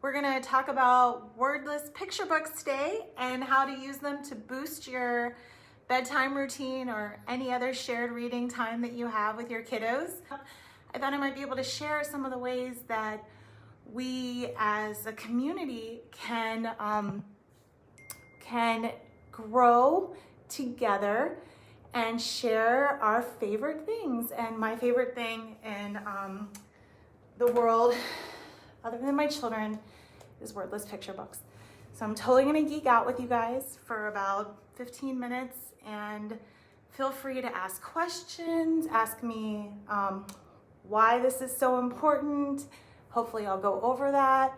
We're going to talk about wordless picture books today and how to use them to boost your bedtime routine or any other shared reading time that you have with your kiddos. I thought I might be able to share some of the ways that we as a community can grow together and share our favorite things. And my favorite thing in the world, other than my children, is wordless picture books. So I'm totally gonna geek out with you guys for about 15 minutes, and feel free to ask questions, ask me why this is so important. Hopefully I'll go over that.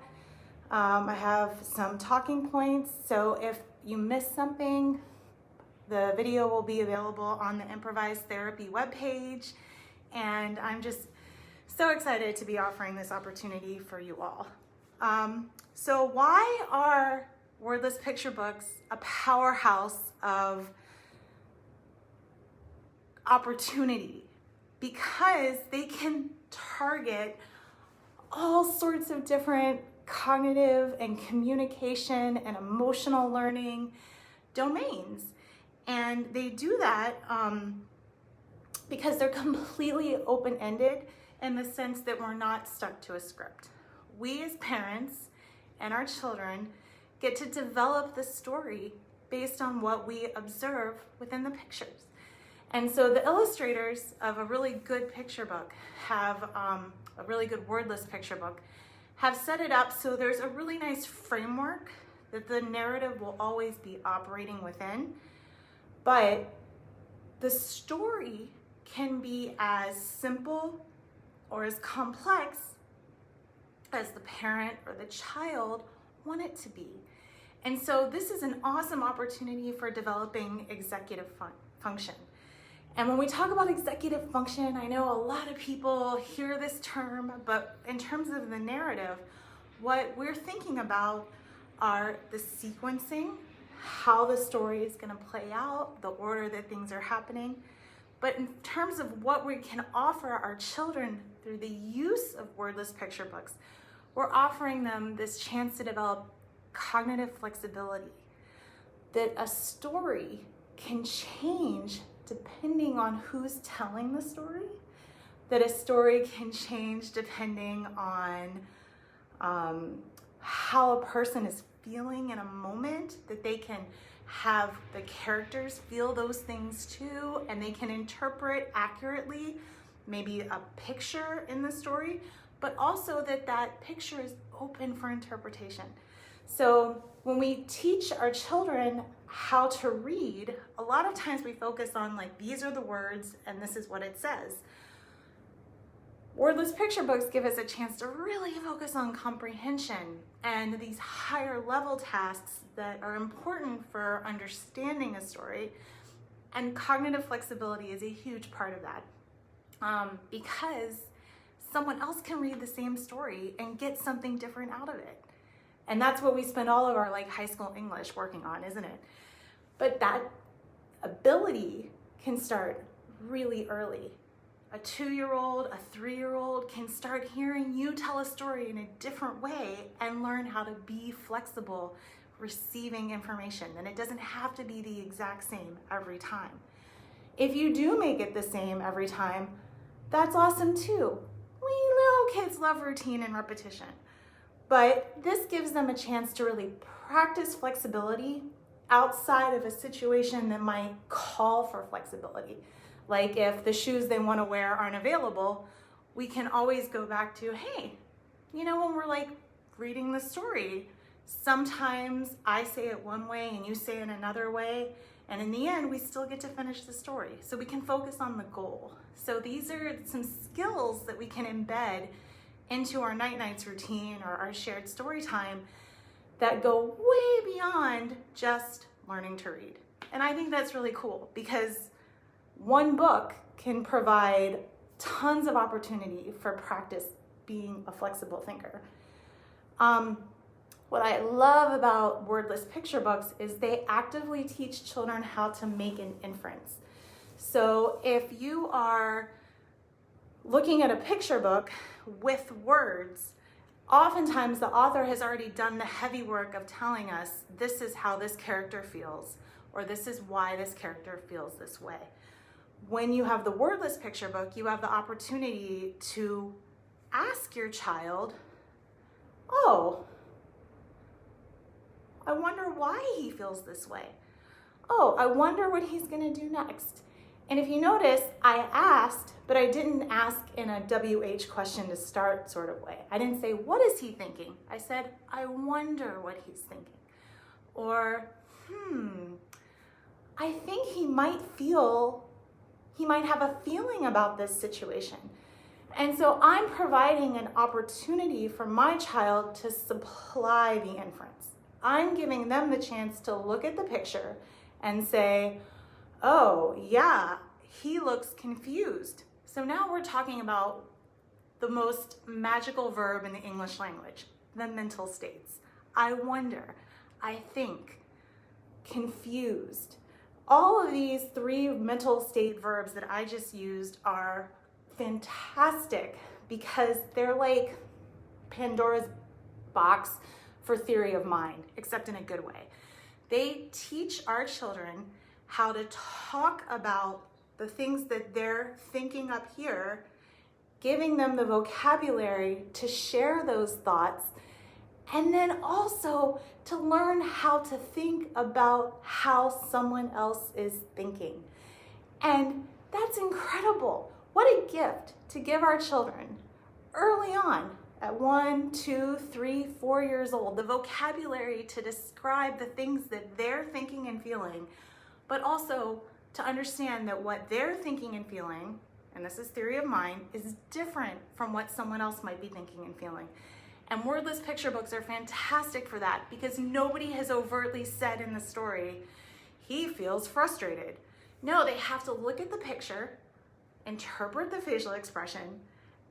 I have some talking points, so if you miss something, the video will be available on the Improvised Therapy webpage, and I'm just so excited to be offering this opportunity for you all. So why are wordless picture books a powerhouse of opportunity? Because they can target all sorts of different cognitive and communication and emotional learning domains. And they do that because they're completely open-ended in the sense that we're not stuck to a script. We as parents and our children get to develop the story based on what we observe within the pictures. And so the illustrators of a really good picture book have, a really good wordless picture book, have set it up so there's a really nice framework that the narrative will always be operating within. But the story can be as simple or as complex as the parent or the child want it to be. And so this is an awesome opportunity for developing executive function. And when we talk about executive function, I know a lot of people hear this term, but in terms of the narrative, what we're thinking about are the sequencing, how the story is going to play out, the order that things are happening. But in terms of what we can offer our children through the use of wordless picture books, we're offering them this chance to develop cognitive flexibility, that a story can change depending on who's telling the story, that a story can change depending on how a person is feeling in a moment, that they can have the characters feel those things too, and they can interpret accurately maybe a picture in the story, but also that that picture is open for interpretation. So when we teach our children how to read, a lot of times we focus on like, these are the words and this is what it says. Wordless picture books give us a chance to really focus on comprehension and these higher level tasks that are important for understanding a story. And cognitive flexibility is a huge part of that, because someone else can read the same story and get something different out of it. And that's what we spend all of our like high school English working on, isn't it? But that ability can start really early. A 2-year-old, a 3-year-old can start hearing you tell a story in a different way and learn how to be flexible receiving information. And it doesn't have to be the exact same every time. If you do make it the same every time, that's awesome too. We know kids love routine and repetition, but this gives them a chance to really practice flexibility outside of a situation that might call for flexibility. Like if the shoes they want to wear aren't available, we can always go back to, hey, you know, when we're like reading the story, sometimes I say it one way and you say it another way, and in the end, we still get to finish the story. So we can focus on the goal. So these are some skills that we can embed into our night-nights routine or our shared story time that go way beyond just learning to read. And I think that's really cool because one book can provide tons of opportunity for practice being a flexible thinker. What I love about wordless picture books is they actively teach children how to make an inference. So if you are looking at a picture book with words, oftentimes the author has already done the heavy work of telling us this is how this character feels, or this is why this character feels this way. When you have the wordless picture book, you have the opportunity to ask your child, oh, I wonder why he feels this way. Oh, I wonder what he's gonna do next. And if you notice, I asked, but I didn't ask in a WH question to start sort of way. I didn't say, what is he thinking? I said, I wonder what he's thinking. Or, I think he might have a feeling about this situation. And so I'm providing an opportunity for my child to supply the inference. I'm giving them the chance to look at the picture and say, oh yeah, he looks confused. So now we're talking about the most magical verb in the English language, the mental states. I wonder, I think, confused. All of these 3 mental state verbs that I just used are fantastic because they're like Pandora's box for theory of mind, except in a good way. They teach our children how to talk about the things that they're thinking up here, giving them the vocabulary to share those thoughts, and then also to learn how to think about how someone else is thinking. And that's incredible. What a gift to give our children early on at 1, 2, 3, 4 years old, the vocabulary to describe the things that they're thinking and feeling, but also to understand that what they're thinking and feeling, and this is theory of mind, is different from what someone else might be thinking and feeling. And wordless picture books are fantastic for that because nobody has overtly said in the story, he feels frustrated. No, they have to look at the picture, interpret the facial expression,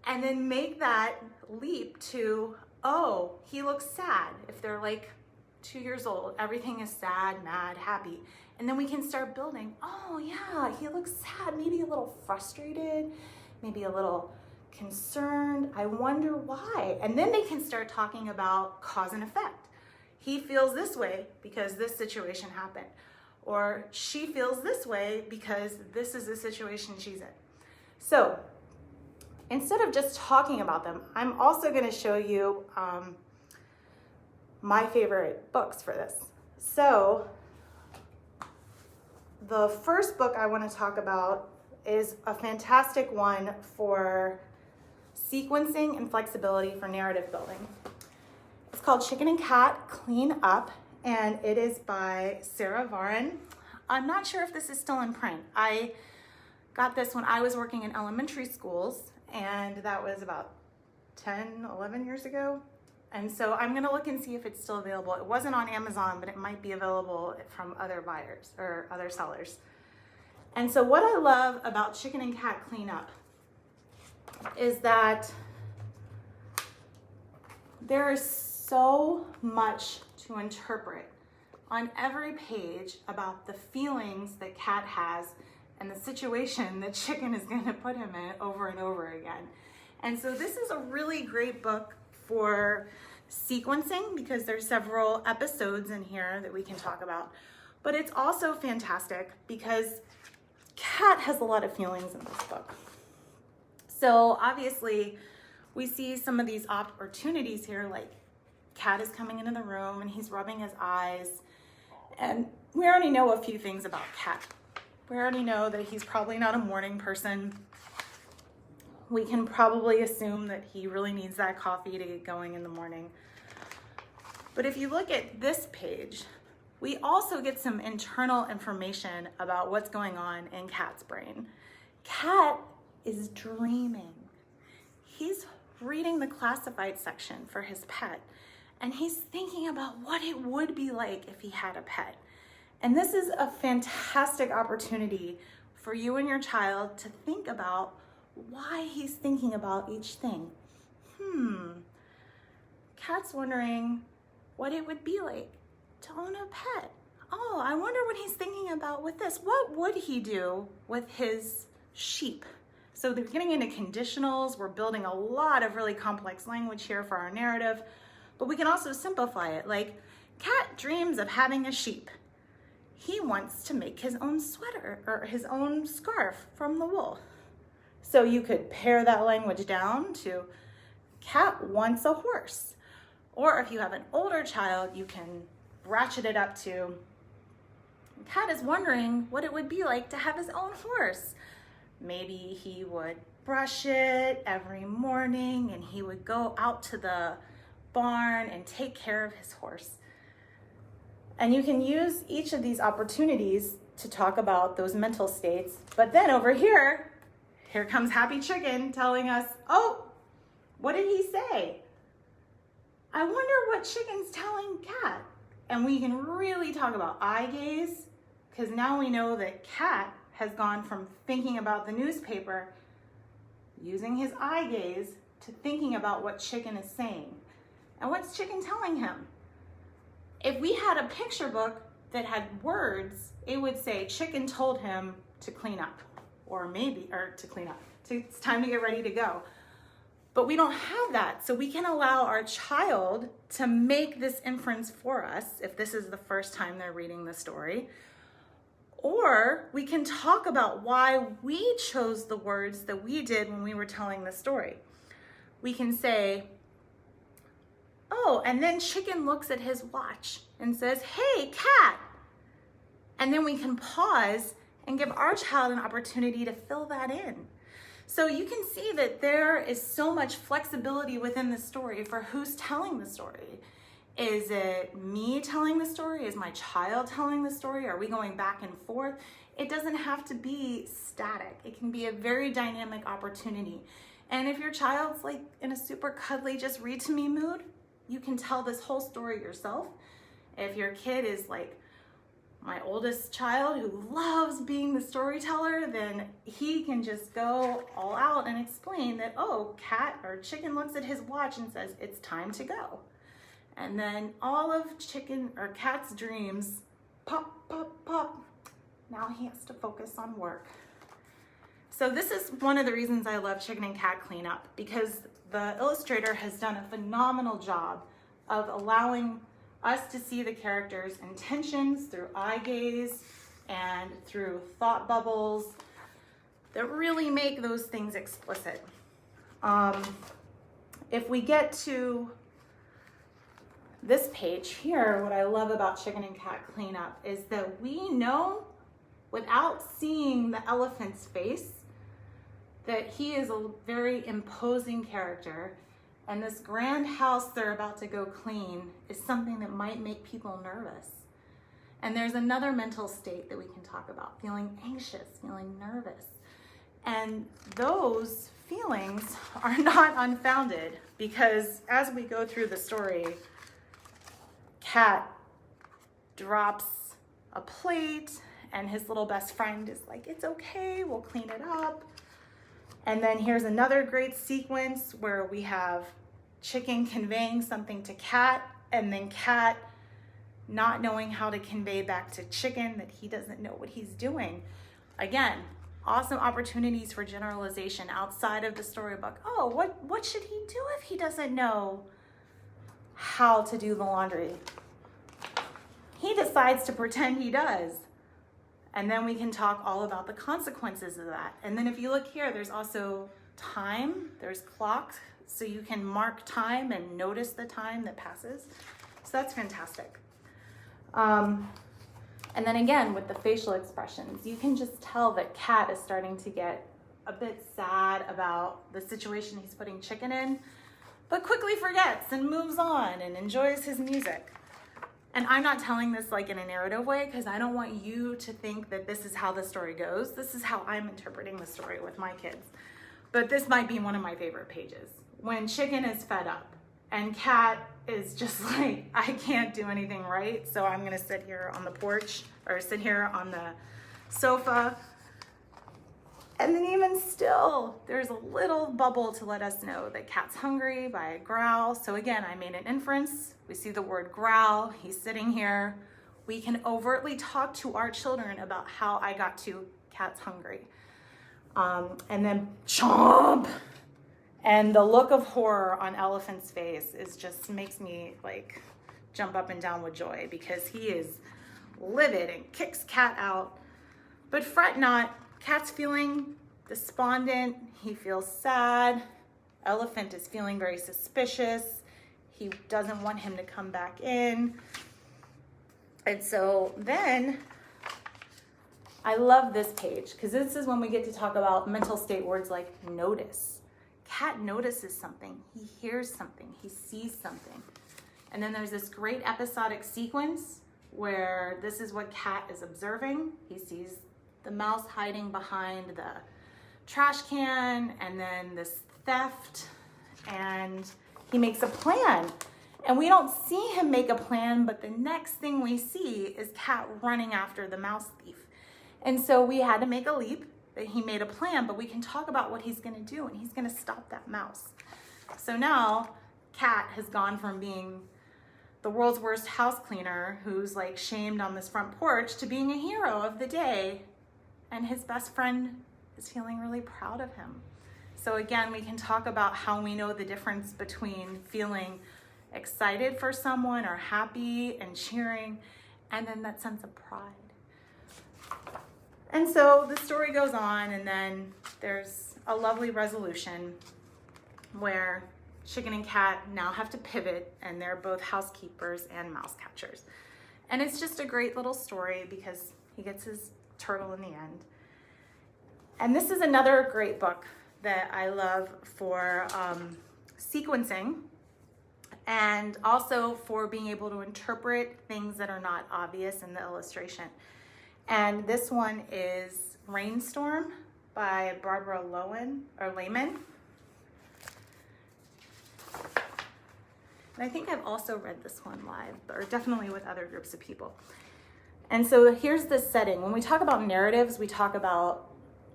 and then make that leap to, oh, he looks sad. If they're like 2 years old, everything is sad, mad, happy. And then we can start building, oh yeah, he looks sad, maybe a little frustrated, maybe a little concerned. I wonder why. And then they can start talking about cause and effect. He feels this way because this situation happened. Or she feels this way because this is the situation she's in. So instead of just talking about them, I'm also going to show you my favorite books for this. So the first book I want to talk about is a fantastic one for sequencing and flexibility for narrative building. It's called Chicken and Cat Clean Up, and it is by Sarah Varin. I'm not sure if this is still in print. I got this when I was working in elementary schools, and that was about 10, 11 years ago. And so I'm gonna look and see if it's still available. It wasn't on Amazon, but it might be available from other buyers or other sellers. And so what I love about Chicken and Cat Clean Up is that there is so much to interpret on every page about the feelings that Cat has and the situation that Chicken is going to put him in over and over again. And so this is a really great book for sequencing because there's several episodes in here that we can talk about. But it's also fantastic because Cat has a lot of feelings in this book. So obviously we see some of these opportunities here, like Cat is coming into the room and he's rubbing his eyes. And we already know a few things about Cat. We already know that he's probably not a morning person. We can probably assume that he really needs that coffee to get going in the morning. But if you look at this page, we also get some internal information about what's going on in Cat's brain. Cat is dreaming. He's reading the classified section for his pet, and he's thinking about what it would be like if he had a pet. And this is a fantastic opportunity for you and your child to think about why he's thinking about each thing. Cat's wondering what it would be like to own a pet. Oh, I wonder what he's thinking about with this. What would he do with his sheep? So they're getting into conditionals. We're building a lot of really complex language here for our narrative, but we can also simplify it. Like, Cat dreams of having a sheep. He wants to make his own sweater or his own scarf from the wool. So you could pare that language down to Cat wants a horse. Or if you have an older child, you can ratchet it up to Cat is wondering what it would be like to have his own horse. Maybe he would brush it every morning and he would go out to the barn and take care of his horse. And you can use each of these opportunities to talk about those mental states. But then over here comes Happy Chicken telling us, oh, what did he say? I wonder what Chicken's telling Cat. And we can really talk about eye gaze, because now we know that Cat has gone from thinking about the newspaper, using his eye gaze, to thinking about what Chicken is saying. And what's Chicken telling him? If we had a picture book that had words, it would say Chicken told him to clean up, it's time to get ready to go. But we don't have that, so we can allow our child to make this inference for us if this is the first time they're reading the story. Or we can talk about why we chose the words that we did when we were telling the story. We can say, oh, and then Chicken looks at his watch and says, hey, Cat. And then we can pause and give our child an opportunity to fill that in. So you can see that there is so much flexibility within the story for who's telling the story. Is it me telling the story? Is my child telling the story? Are we going back and forth? It doesn't have to be static. It can be a very dynamic opportunity. And if your child's like in a super cuddly, just read to me mood, you can tell this whole story yourself. If your kid is like my oldest child who loves being the storyteller, then he can just go all out and explain that, oh, Cat or Chicken looks at his watch and says, it's time to go. And then all of Chicken or Cat's dreams, pop, pop, pop. Now he has to focus on work. So this is one of the reasons I love Chicken and Cat Cleanup, because the illustrator has done a phenomenal job of allowing us to see the characters' intentions through eye gaze and through thought bubbles that really make those things explicit. If we get to this page here, what I love about Chicken and Cat Cleanup is that we know without seeing the elephant's face that he is a very imposing character, and this grand house they're about to go clean is something that might make people nervous. And there's another mental state that we can talk about, feeling anxious, feeling nervous. And those feelings are not unfounded, because as we go through the story, Cat drops a plate and his little best friend is like, it's okay, we'll clean it up. And then here's another great sequence where we have Chicken conveying something to Cat, and then Cat not knowing how to convey back to Chicken that he doesn't know what he's doing. Again, awesome opportunities for generalization outside of the storybook. Oh, what should he do if he doesn't know how to do the laundry? He decides to pretend he does. And then we can talk all about the consequences of that. And then if you look here, there's also time, there's clocks, so you can mark time and notice the time that passes. So that's fantastic. And then again, with the facial expressions, you can just tell that Cat is starting to get a bit sad about the situation he's putting Chicken in, but quickly forgets and moves on and enjoys his music. And I'm not telling this like in a narrative way, because I don't want you to think that this is how the story goes. This is how I'm interpreting the story with my kids. But this might be one of my favorite pages. When Chicken is fed up and Cat is just like, I can't do anything right, so I'm gonna sit here on the porch or sit here on the sofa. And then even still, there's a little bubble to let us know that Cat's hungry by a growl. So again, I made an inference. We see the word growl, he's sitting here. We can overtly talk to our children about how I got to Cat's hungry. And then chomp. And the look of horror on Elephant's face is just makes me like jump up and down with joy, because he is livid and kicks Cat out. But fret not, Cat's feeling despondent, he feels sad. Elephant is feeling very suspicious. He doesn't want him to come back in. And so then, I love this page, because this is when we get to talk about mental state words like notice. Cat notices something, he hears something, he sees something. And then there's this great episodic sequence where this is what Cat is observing. He sees the mouse hiding behind the trash can, and then this theft, and he makes a plan. And we don't see him make a plan, but the next thing we see is Cat running after the mouse thief. And so we had to make a leap that he made a plan, but we can talk about what he's gonna do, and he's gonna stop that mouse. So now Cat has gone from being the world's worst house cleaner who's like shamed on this front porch to being a hero of the day, and his best friend is feeling really proud of him. So again, we can talk about how we know the difference between feeling excited for someone or happy and cheering, and then that sense of pride. And so the story goes on, and then there's a lovely resolution where Chicken and Cat now have to pivot, and they're both housekeepers and mouse catchers. And it's just a great little story because he gets his turtle in the end. And this is another great book that I love for sequencing, and also for being able to interpret things that are not obvious in the illustration. And this one is Rainstorm by Barbara Layman. And I think I've also read this one live, or definitely with other groups of people. And so here's the setting. When we talk about narratives, we talk about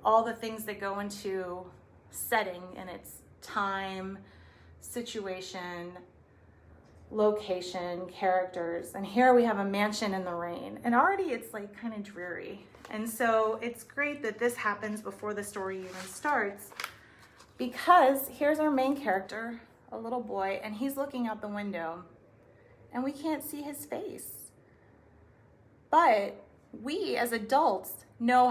all the things that go into setting, and it's time, situation, location, characters. And here we have a mansion in the rain, and already it's like kind of dreary. And so it's great that this happens before the story even starts, because here's our main character, a little boy, and he's looking out the window, and we can't see his face. But we as adults know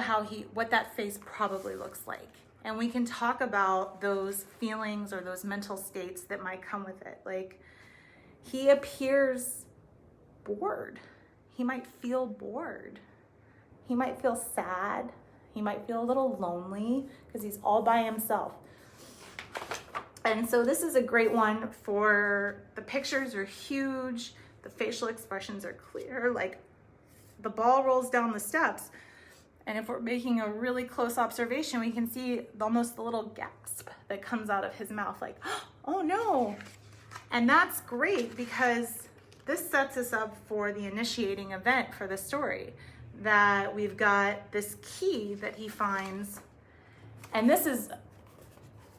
what that face probably looks like. And we can talk about those feelings or those mental states that might come with it. Like, he appears bored. He might feel bored. He might feel sad. He might feel a little lonely because he's all by himself. And so this is a great one for, the pictures are huge, the facial expressions are clear, like the ball rolls down the steps. And if we're making a really close observation, we can see almost the little gasp that comes out of his mouth, like, oh no. And that's great because this sets us up for the initiating event for the story, that we've got this key that he finds. And this is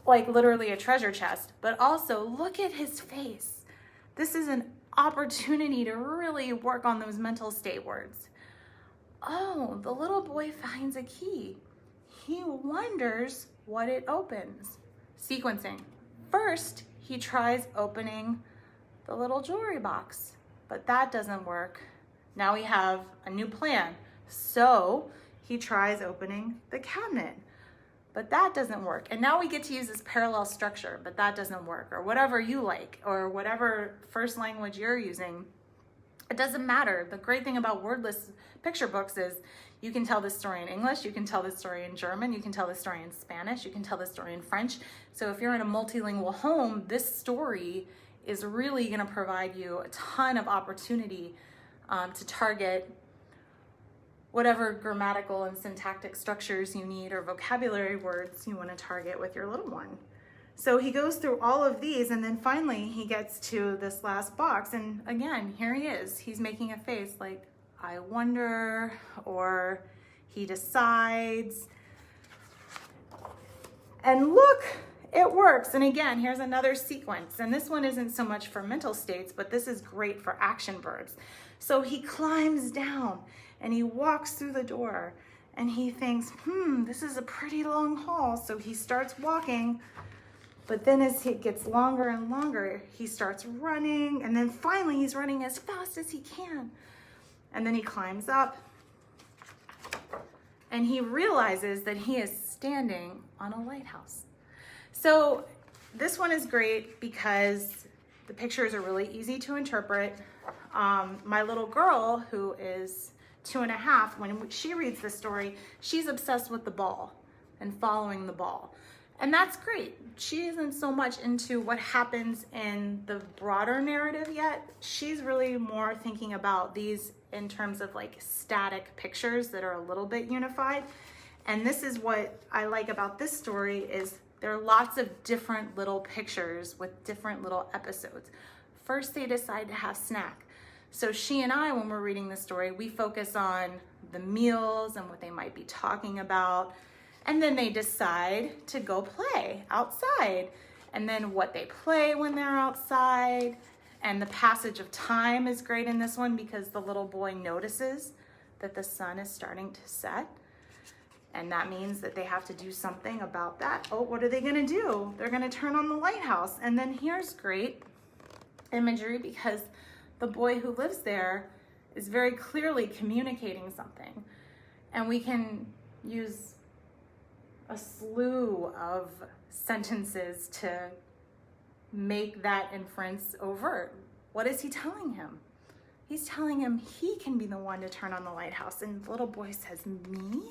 like literally a treasure chest, but also look at his face. This is an opportunity to really work on those mental state words. Oh, the little boy finds a key. He wonders what it opens. Sequencing. First, he tries opening the little jewelry box, but that doesn't work. Now we have a new plan. So he tries opening the cabinet, but that doesn't work. And now we get to use this parallel structure, but that doesn't work, or whatever you like, or whatever first language you're using. It doesn't matter. The great thing about wordless picture books is you can tell this story in English, you can tell this story in German, you can tell this story in Spanish, you can tell this story in French. So if you're in a multilingual home, this story is really going to provide you a ton of opportunity to target whatever grammatical and syntactic structures you need, or vocabulary words you want to target with your little one. So he goes through all of these, and then finally he gets to this last box, and again, here he is. He's making a face like, I wonder, or he decides. And look, it works. And again, here's another sequence. And this one isn't so much for mental states, but this is great for action verbs. So he climbs down and he walks through the door, and he thinks, this is a pretty long hall. So he starts walking, but then as it gets longer and longer, he starts running, and then finally he's running as fast as he can. And then he climbs up, and he realizes that he is standing on a lighthouse. So this one is great because the pictures are really easy to interpret. My little girl, who is 2.5, when she reads this story, she's obsessed with the ball and following the ball. And that's great. She isn't so much into what happens in the broader narrative yet. She's really more thinking about these in terms of like static pictures that are a little bit unified. And this is what I like about this story is there are lots of different little pictures with different little episodes. First, they decide to have snack. So she and I, when we're reading the story, we focus on the meals and what they might be talking about. And then they decide to go play outside. And then what they play when they're outside. And the passage of time is great in this one because the little boy notices that the sun is starting to set. And that means that they have to do something about that. Oh, what are they gonna do? They're gonna turn on the lighthouse. And then here's great imagery because the boy who lives there is very clearly communicating something. And we can use a slew of sentences to make that inference overt. What is he telling him? He's telling him he can be the one to turn on the lighthouse. And the little boy says, me?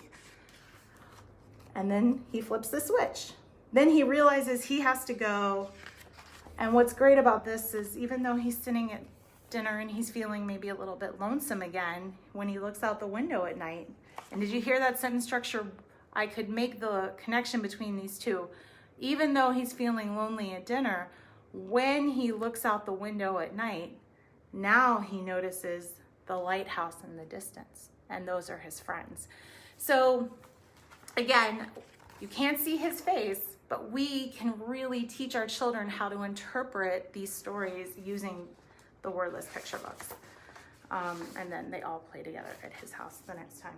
And then he flips the switch. Then he realizes he has to go. And what's great about this is even though he's sitting at dinner and he's feeling maybe a little bit lonesome again, when he looks out the window at night, and did you hear that sentence structure? I could make the connection between these two. Even though he's feeling lonely at dinner, when he looks out the window at night, now he notices the lighthouse in the distance, and those are his friends. So again, you can't see his face, but we can really teach our children how to interpret these stories using the Wordless Picture Books. And then they all play together at his house the next time.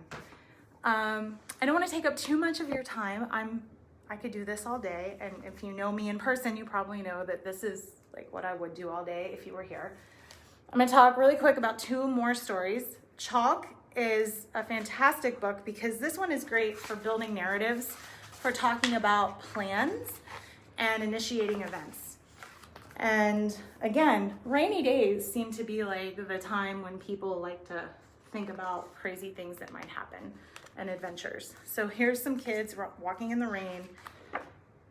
I don't want to take up too much of your time. I could do this all day, and if you know me in person, you probably know that this is like what I would do all day if you were here. I'm going to talk really quick about 2 more stories. Chalk is a fantastic book because this one is great for building narratives, for talking about plans and initiating events. And again, rainy days seem to be like the time when people like to think about crazy things that might happen and adventures. So here's some kids walking in the rain,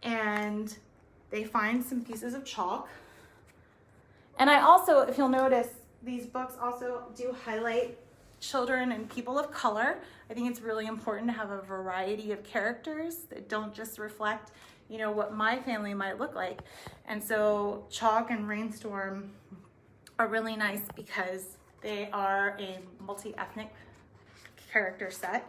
and they find some pieces of chalk. And I also, if you'll notice, these books also do highlight children and people of color. I think it's really important to have a variety of characters that don't just reflect, you know, what my family might look like. And so Chalk and Rainstorm are really nice because they are a multi-ethnic character set.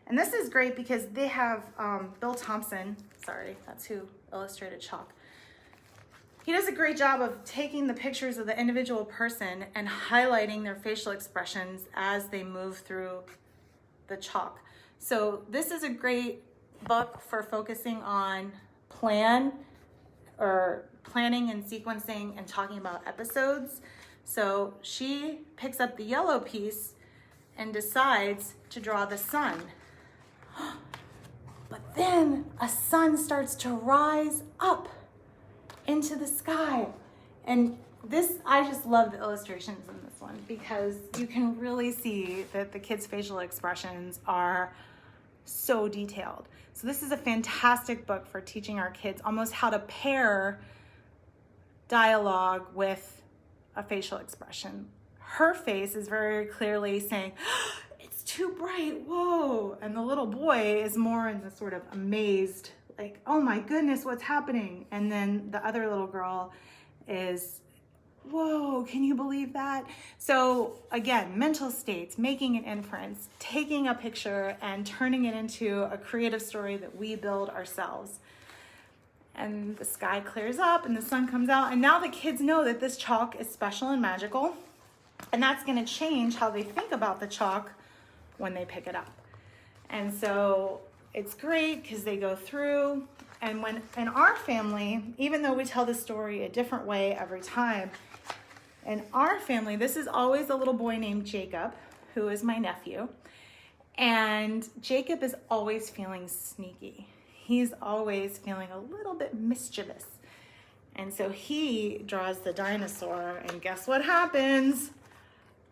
And this is great because they have Bill Thompson, sorry, that's who illustrated Chalk. He does a great job of taking the pictures of the individual person and highlighting their facial expressions as they move through the chalk. So this is a great book for focusing on planning and sequencing and talking about episodes. So she picks up the yellow piece and decides to draw the sun. But then a sun starts to rise up into the sky. And this, I just love the illustrations in this one because you can really see that the kids' facial expressions are so detailed. So this is a fantastic book for teaching our kids almost how to pair dialogue with a facial expression. Her face is very clearly saying, it's too bright, whoa. And the little boy is more in the sort of amazed, like, oh my goodness, what's happening? And then the other little girl is, whoa, can you believe that? So again, mental states, making an inference, taking a picture and turning it into a creative story that we build ourselves. And the sky clears up and the sun comes out. And now the kids know that this chalk is special and magical. And that's gonna change how they think about the chalk when they pick it up. And so it's great because they go through. And when in our family, even though we tell the story a different way every time, in our family, this is always a little boy named Jacob, who is my nephew. And Jacob is always feeling sneaky. He's always feeling a little bit mischievous. And so he draws the dinosaur, and guess what happens?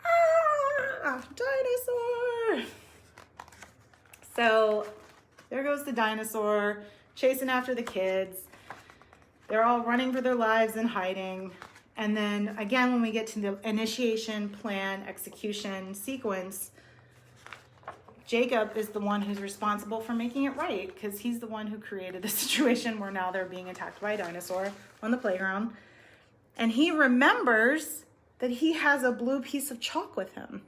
Ah, dinosaur! So there goes the dinosaur, chasing after the kids. They're all running for their lives and hiding. And then again, when we get to the initiation, plan, execution sequence, Jacob is the one who's responsible for making it right, because he's the one who created the situation where now they're being attacked by a dinosaur on the playground. And he remembers that he has a blue piece of chalk with him.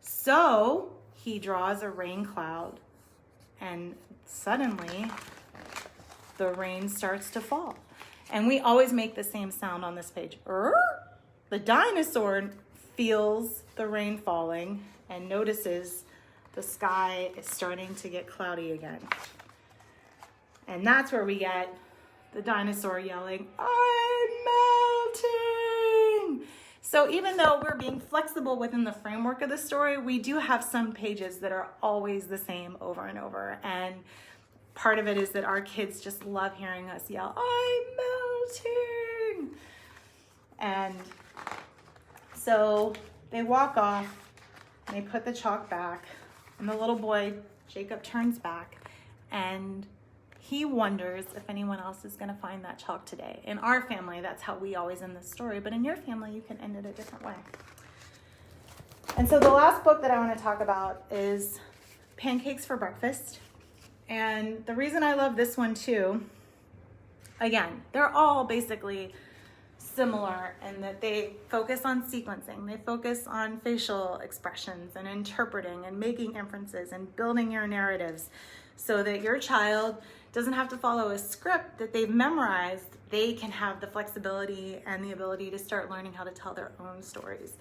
So he draws a rain cloud, and suddenly the rain starts to fall. And we always make the same sound on this page. The dinosaur feels the rain falling and notices the sky is starting to get cloudy again. And that's where we get the dinosaur yelling, "I'm melting!" So even though we're being flexible within the framework of the story, we do have some pages that are always the same over and over. And part of it is that our kids just love hearing us yell, "I'm melting!" And so they walk off and they put the chalk back. And the little boy, Jacob, turns back and he wonders if anyone else is going to find that chalk today. In our family, that's how we always end the story. But in your family, you can end it a different way. And so the last book that I want to talk about is Pancakes for Breakfast. And the reason I love this one too, again, they're all basically similar in that they focus on sequencing. They focus on facial expressions and interpreting and making inferences and building your narratives so that your child doesn't have to follow a script that they've memorized. They can have the flexibility and the ability to start learning how to tell their own stories.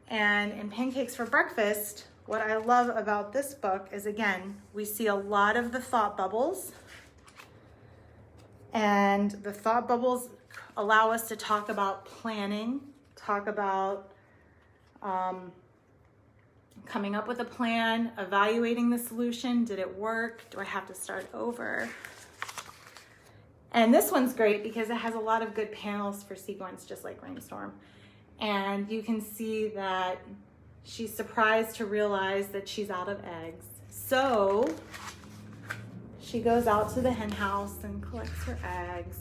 And in Pancakes for Breakfast, what I love about this book is, again, we see a lot of the thought bubbles. And the thought bubbles allow us to talk about planning, talk about coming up with a plan, evaluating the solution. Did it work? Do I have to start over? And this one's great because it has a lot of good panels for sequence, just like Rainstorm. And you can see that she's surprised to realize that she's out of eggs. So she goes out to the hen house and collects her eggs.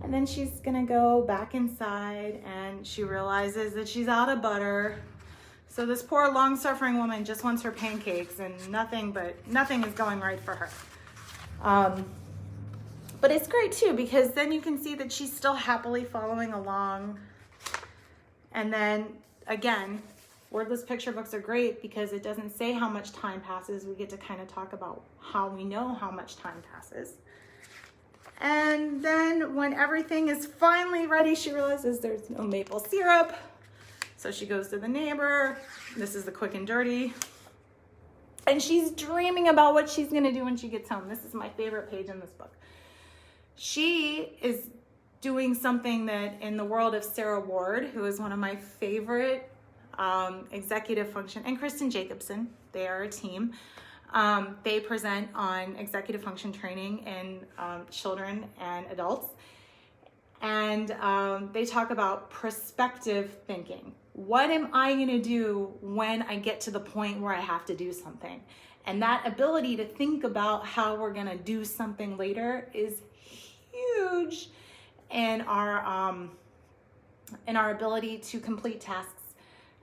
And then she's gonna go back inside and she realizes that she's out of butter. So this poor long-suffering woman just wants her pancakes and nothing is going right for her. But it's great too, because then you can see that she's still happily following along. And then again, wordless picture books are great because it doesn't say how much time passes. We get to kind of talk about how we know how much time passes. And then when everything is finally ready, she realizes there's no maple syrup. So she goes to the neighbor. This is the quick and dirty. And she's dreaming about what she's gonna do when she gets home. This is my favorite page in this book. She is doing something that in the world of Sarah Ward, who is one of my favorite executive function, and Kristen Jacobson, they are a team. They present on executive function training in children and adults. And they talk about prospective thinking. What am I gonna do when I get to the point where I have to do something? And that ability to think about how we're gonna do something later is huge in our ability to complete tasks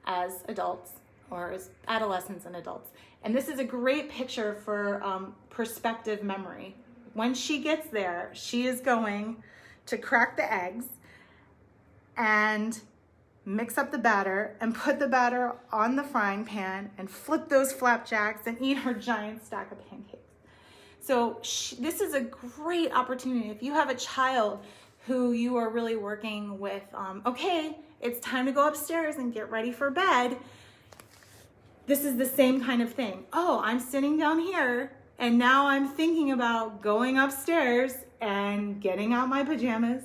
as adults or as adolescents and adults. And this is a great picture for perspective memory. When she gets there, she is going to crack the eggs and mix up the batter and put the batter on the frying pan and flip those flapjacks and eat her giant stack of pancakes. So this is a great opportunity. If you have a child who you are really working with, okay, it's time to go upstairs and get ready for bed. this is the same kind of thing. Oh, I'm sitting down here and now I'm thinking about going upstairs and getting out my pajamas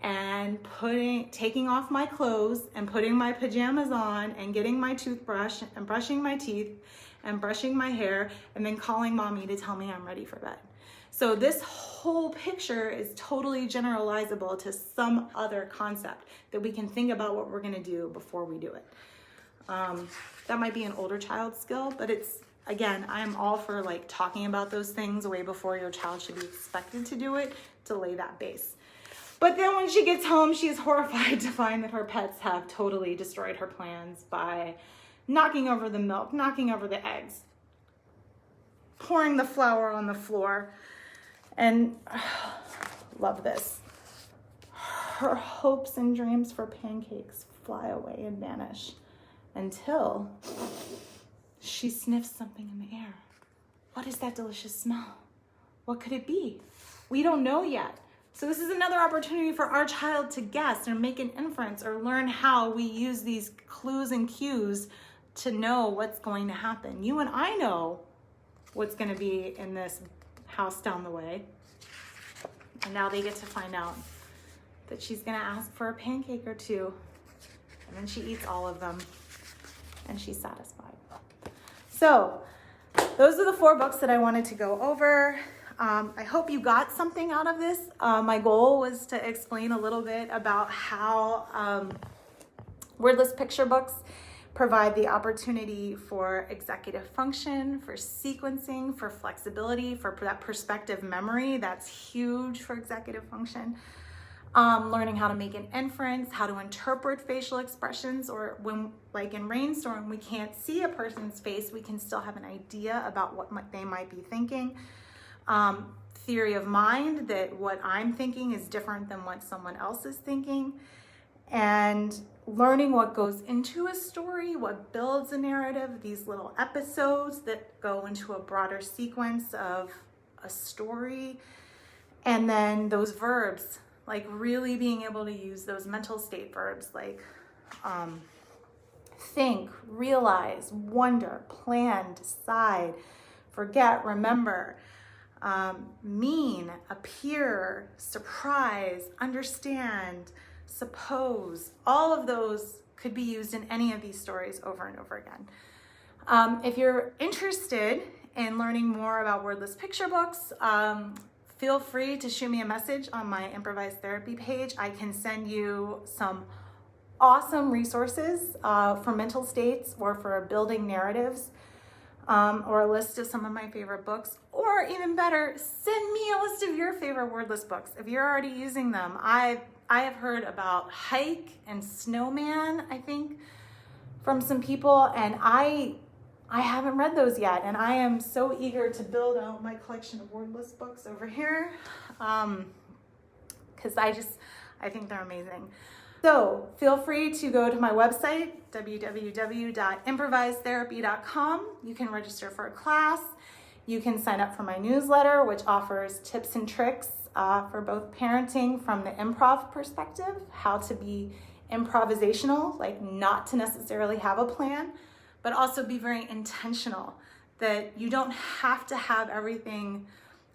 and taking off my clothes and putting my pajamas on and getting my toothbrush and brushing my teeth and brushing my hair and then calling mommy to tell me I'm ready for bed. So this whole picture is totally generalizable to some other concept that we can think about what we're gonna do before we do it. That might be an older child skill, but it's, again, I am all for like talking about those things way before your child should be expected to do it to lay that base. But then when she gets home, she is horrified to find that her pets have totally destroyed her plans by knocking over the milk, knocking over the eggs, pouring the flour on the floor, and love this. Her hopes and dreams for pancakes fly away and vanish until she sniffs something in the air. What is that delicious smell? What could it be? We don't know yet. So this is another opportunity for our child to guess or make an inference or learn how we use these clues and cues to know what's going to happen. You and I know what's going to be in this house down the way. And now they get to find out that she's going to ask for a pancake or two. And then she eats all of them. And she's satisfied. So those are the 4 books that I wanted to go over. I hope you got something out of this. My goal was to explain a little bit about how wordless picture books provide the opportunity for executive function, for sequencing, for flexibility, for that perspective memory. That's huge for executive function. Learning how to make an inference, how to interpret facial expressions, or when, like in Rainstorm, we can't see a person's face, we can still have an idea about what they might be thinking. Theory of mind, that what I'm thinking is different than what someone else is thinking. And learning what goes into a story, what builds a narrative, these little episodes that go into a broader sequence of a story. And then those verbs, like really being able to use those mental state verbs like think, realize, wonder, plan, decide, forget, remember, mean, appear, surprise, understand, suppose. All of those could be used in any of these stories over and over again. If you're interested in learning more about wordless picture books, feel free to shoot me a message on my improvised therapy page. I can send you some awesome resources for mental states or for building narratives, or a list of some of my favorite books, or even better, send me a list of your favorite wordless books. If you're already using them, I have heard about Hike and Snowman, I think, from some people, and I haven't read those yet, and I am so eager to build out my collection of wordless books over here, because I think they're amazing. So feel free to go to my website, www.improvisedtherapy.com. You can register for a class. You can sign up for my newsletter, which offers tips and tricks for both parenting from the improv perspective, how to be improvisational, like not to necessarily have a plan, but also be very intentional, that you don't have to have everything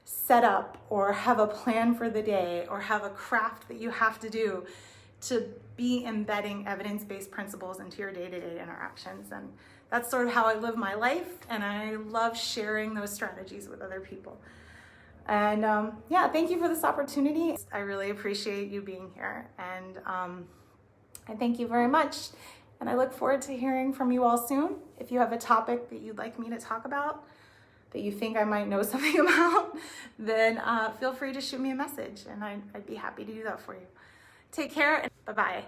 set up or have a plan for the day or have a craft that you have to do to be embedding evidence-based principles into your day-to-day interactions. And that's sort of how I live my life, and I love sharing those strategies with other people. And yeah, thank you for this opportunity. I really appreciate you being here, and I thank you very much. And I look forward to hearing from you all soon. If you have a topic that you'd like me to talk about, that you think I might know something about, then feel free to shoot me a message, and I'd be happy to do that for you. Take care, and bye-bye.